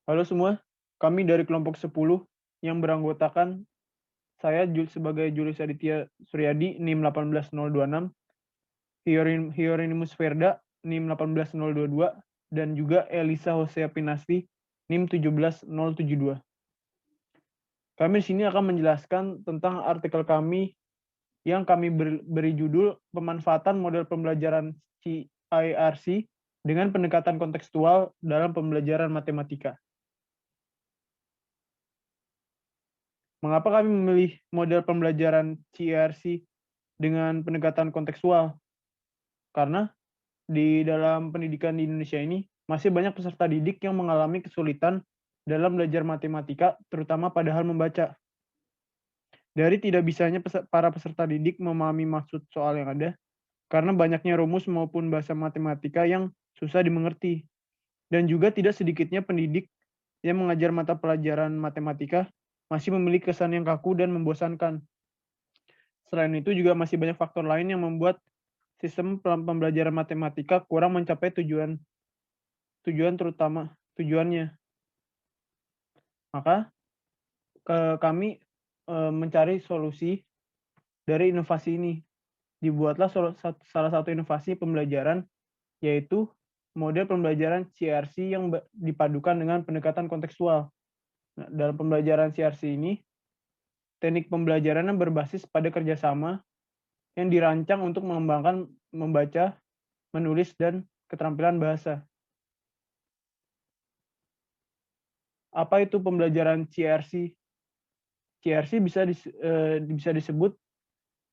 Halo semua, kami dari kelompok 10 yang beranggotakan saya sebagai Julius Aditya Suryadi NIM 18026, Hyorinimus Verda NIM 18022, dan juga Elisa Hosea Pinasti NIM 17072. Kami di sini akan menjelaskan tentang artikel kami yang kami beri judul Pemanfaatan Model Pembelajaran CIRC dengan Pendekatan Kontekstual dalam Pembelajaran Matematika. Mengapa kami memilih model pembelajaran CIRC dengan pendekatan kontekstual? Karena di dalam pendidikan di Indonesia ini masih banyak peserta didik yang mengalami kesulitan dalam belajar matematika, terutama pada hal membaca. Dari tidak bisanya para peserta didik memahami maksud soal yang ada, karena banyaknya rumus maupun bahasa matematika yang susah dimengerti. Dan juga tidak sedikitnya pendidik yang mengajar mata pelajaran matematika masih memiliki kesan yang kaku dan membosankan. Selain itu juga masih banyak faktor lain yang membuat sistem pembelajaran matematika kurang mencapai tujuannya. Maka kami mencari solusi dari inovasi ini. Dibuatlah salah satu inovasi pembelajaran, yaitu model pembelajaran CRC yang dipadukan dengan pendekatan kontekstual. Nah, dalam pembelajaran CRC ini, teknik pembelajaran yang berbasis pada kerjasama yang dirancang untuk mengembangkan membaca, menulis, dan keterampilan bahasa. Apa itu pembelajaran CRC? CRC bisa disebut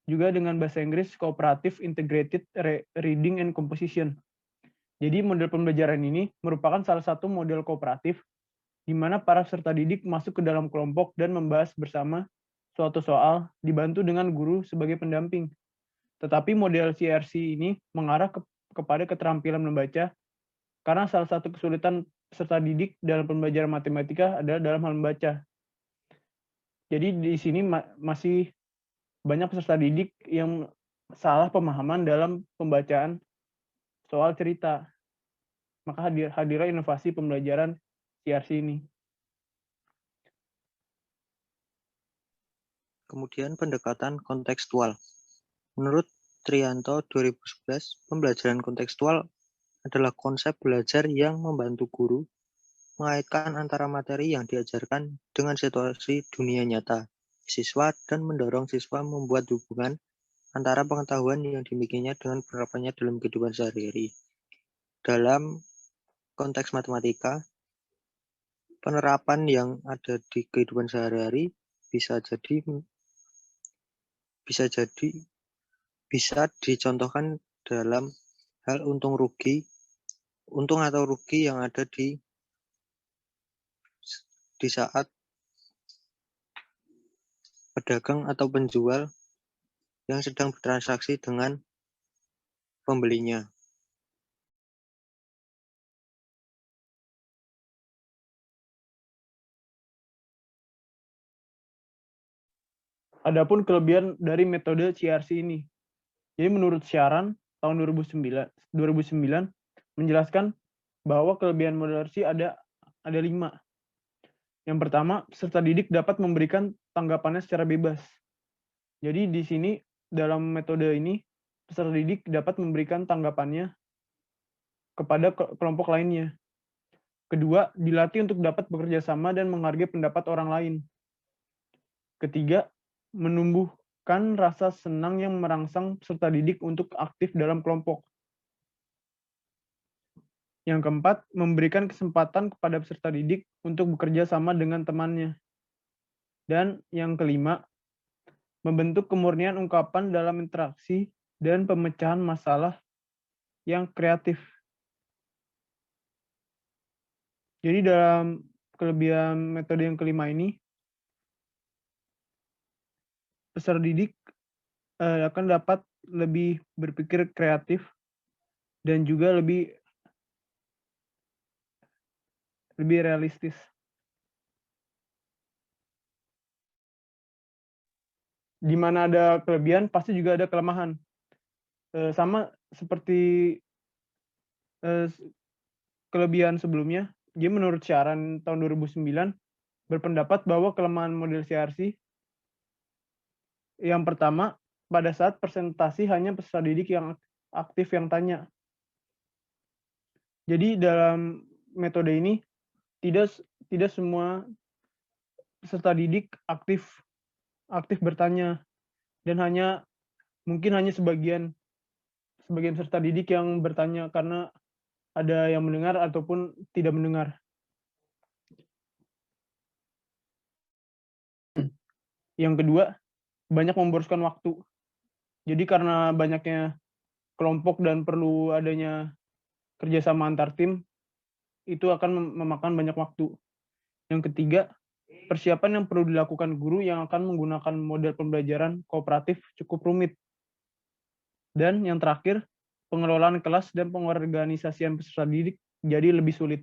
juga dengan bahasa Inggris Cooperative Integrated Reading and Composition. Jadi model pembelajaran ini merupakan salah satu model kooperatif di mana para peserta didik masuk ke dalam kelompok dan membahas bersama suatu soal dibantu dengan guru sebagai pendamping. Tetapi model CRC ini mengarah kepada keterampilan membaca karena salah satu kesulitan peserta didik dalam pembelajaran matematika adalah dalam hal membaca. Jadi di sini masih banyak peserta didik yang salah pemahaman dalam pembacaan soal cerita. Maka hadirlah inovasi pembelajaran CRC ini. Kemudian pendekatan kontekstual. Menurut Trianto 2011, pembelajaran kontekstual adalah konsep belajar yang membantu guru mengaitkan antara materi yang diajarkan dengan situasi dunia nyata siswa dan mendorong siswa membuat hubungan antara pengetahuan yang dimilikinya dengan penerapannya dalam kehidupan sehari-hari. Dalam konteks matematika, penerapan yang ada di kehidupan sehari-hari bisa dicontohkan dalam hal untung atau rugi yang ada di saat pedagang atau penjual yang sedang bertransaksi dengan pembelinya. Adapun kelebihan dari metode CRC ini. Jadi menurut siaran tahun 2009 menjelaskan bahwa kelebihan model CRC ada 5. Yang pertama, peserta didik dapat memberikan tanggapannya secara bebas. Jadi di sini dalam metode ini peserta didik dapat memberikan tanggapannya kepada kelompok lainnya. Kedua, dilatih untuk dapat bekerja sama dan menghargai pendapat orang lain. Ketiga, menumbuhkan rasa senang yang merangsang peserta didik untuk aktif dalam kelompok. Yang keempat, memberikan kesempatan kepada peserta didik untuk bekerja sama dengan temannya. Dan yang kelima, membentuk kemurnian ungkapan dalam interaksi dan pemecahan masalah yang kreatif. Jadi dalam kelebihan metode yang kelima ini, peserta didik akan dapat lebih berpikir kreatif dan juga lebih realistis. Di mana ada kelebihan, pasti juga ada kelemahan. Sama seperti kelebihan sebelumnya, Jadi menurut siaran tahun 2009 berpendapat bahwa kelemahan model CRC yang pertama, pada saat presentasi hanya peserta didik yang aktif yang tanya. Jadi dalam metode ini tidak tidak semua peserta didik aktif bertanya, dan mungkin hanya sebagian peserta didik yang bertanya karena ada yang mendengar ataupun tidak mendengar. Yang kedua, banyak memboroskan waktu. Jadi karena banyaknya kelompok dan perlu adanya kerjasama antar tim, itu akan memakan banyak waktu. Yang ketiga, persiapan yang perlu dilakukan guru yang akan menggunakan model pembelajaran kooperatif cukup rumit. Dan yang terakhir, pengelolaan kelas dan pengorganisasian peserta didik jadi lebih sulit.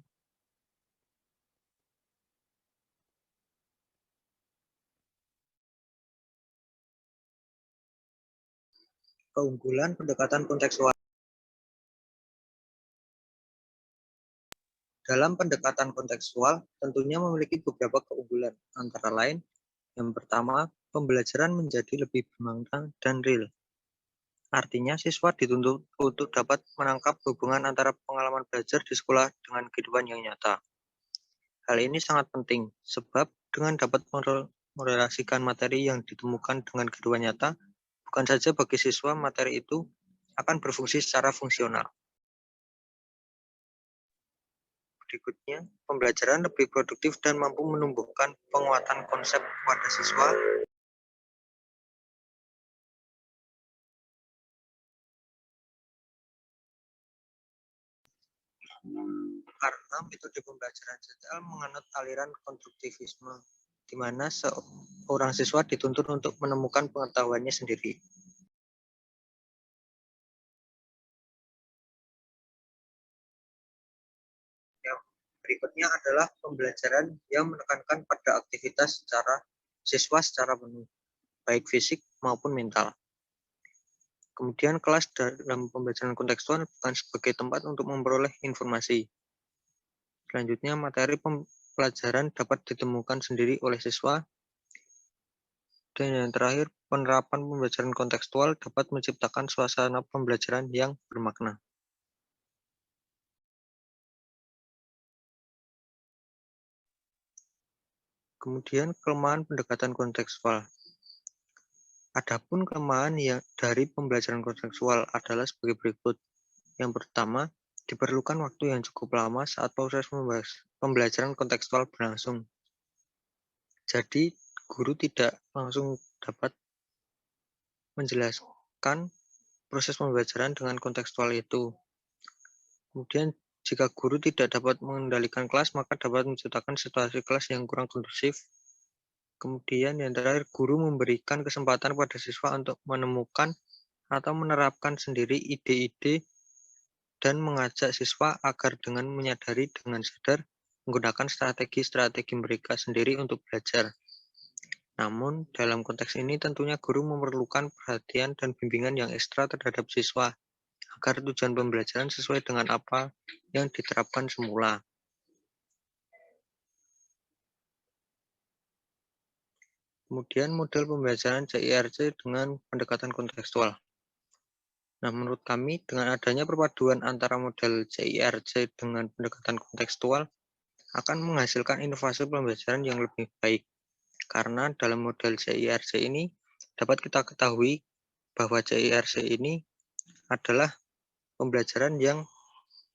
Keunggulan pendekatan kontekstual. Dalam pendekatan kontekstual, tentunya memiliki beberapa keunggulan, antara lain, yang pertama, pembelajaran menjadi lebih bermakna dan real. Artinya, siswa dituntut untuk dapat menangkap hubungan antara pengalaman belajar di sekolah dengan kehidupan yang nyata. Hal ini sangat penting, sebab dengan dapat merelasikan materi yang ditemukan dengan kehidupan nyata, bukan saja bagi siswa materi itu akan berfungsi secara fungsional. Berikutnya, pembelajaran lebih produktif dan mampu menumbuhkan penguatan konsep pada siswa. Karena metode pembelajaran digital menganut aliran konstruktivisme, di mana seorang siswa dituntut untuk menemukan pengetahuannya sendiri. Yang berikutnya adalah pembelajaran yang menekankan pada aktivitas siswa secara penuh, baik fisik maupun mental. Kemudian kelas dalam pembelajaran kontekstual bukan sebagai tempat untuk memperoleh informasi. Selanjutnya, materi pelajaran dapat ditemukan sendiri oleh siswa. Dan yang terakhir, penerapan pembelajaran kontekstual dapat menciptakan suasana pembelajaran yang bermakna. Kemudian, kelemahan pendekatan kontekstual. Adapun kelemahan dari pembelajaran kontekstual adalah sebagai berikut. Yang pertama, diperlukan waktu yang cukup lama saat proses pembelajaran kontekstual berlangsung. Jadi, guru tidak langsung dapat menjelaskan proses pembelajaran dengan kontekstual itu. Kemudian, jika guru tidak dapat mengendalikan kelas, maka dapat menciptakan situasi kelas yang kurang kondusif. Kemudian yang terakhir, guru memberikan kesempatan pada siswa untuk menemukan atau menerapkan sendiri ide-ide dan mengajak siswa agar dengan menyadari dengan sadar menggunakan strategi-strategi mereka sendiri untuk belajar. Namun, dalam konteks ini tentunya guru memerlukan perhatian dan bimbingan yang ekstra terhadap siswa agar tujuan pembelajaran sesuai dengan apa yang diterapkan semula. Kemudian model pembelajaran CIRC dengan pendekatan kontekstual. Nah, menurut kami dengan adanya perpaduan antara model CIRC dengan pendekatan kontekstual akan menghasilkan inovasi pembelajaran yang lebih baik. Karena dalam model CIRC ini dapat kita ketahui bahwa CIRC ini adalah pembelajaran yang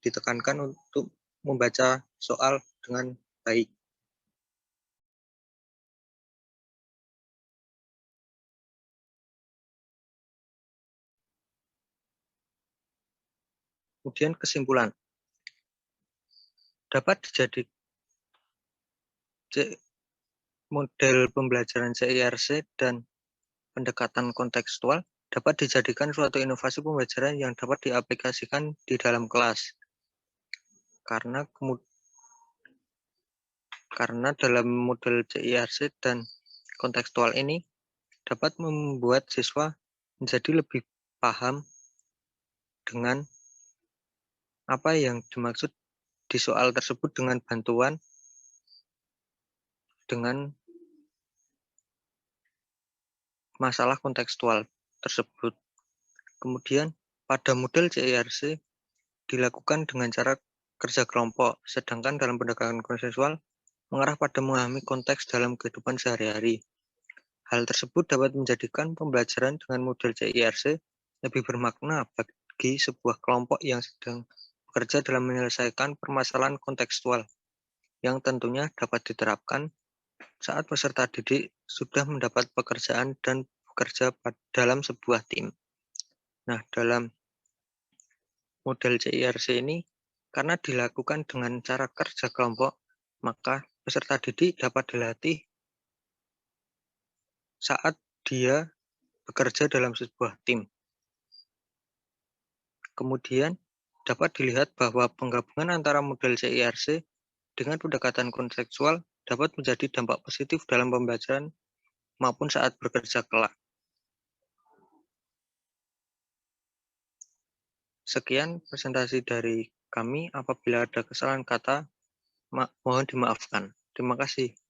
ditekankan untuk membaca soal dengan baik. Kemudian kesimpulan. Dapat dijadikan model pembelajaran CIRC dan pendekatan kontekstual dapat dijadikan suatu inovasi pembelajaran yang dapat diaplikasikan di dalam kelas. Karena dalam model CIRC dan kontekstual ini dapat membuat siswa menjadi lebih paham dengan apa yang dimaksud di soal tersebut dengan bantuan dengan masalah kontekstual tersebut. Kemudian pada model CIRC dilakukan dengan cara kerja kelompok, sedangkan dalam pendekatan konsensual mengarah pada memahami konteks dalam kehidupan sehari-hari. Hal tersebut dapat menjadikan pembelajaran dengan model CIRC lebih bermakna bagi sebuah kelompok yang sedang bekerja dalam menyelesaikan permasalahan kontekstual, yang tentunya dapat diterapkan saat peserta didik sudah mendapat pekerjaan dan bekerja dalam sebuah tim. Nah, dalam model CIRC ini, karena dilakukan dengan cara kerja kelompok, maka peserta didik dapat dilatih saat dia bekerja dalam sebuah tim. Kemudian, dapat dilihat bahwa penggabungan antara model CIRC dengan pendekatan konseptual dapat menjadi dampak positif dalam pembelajaran maupun saat bekerja kelak. Sekian presentasi dari kami. Apabila ada kesalahan kata, mohon dimaafkan. Terima kasih.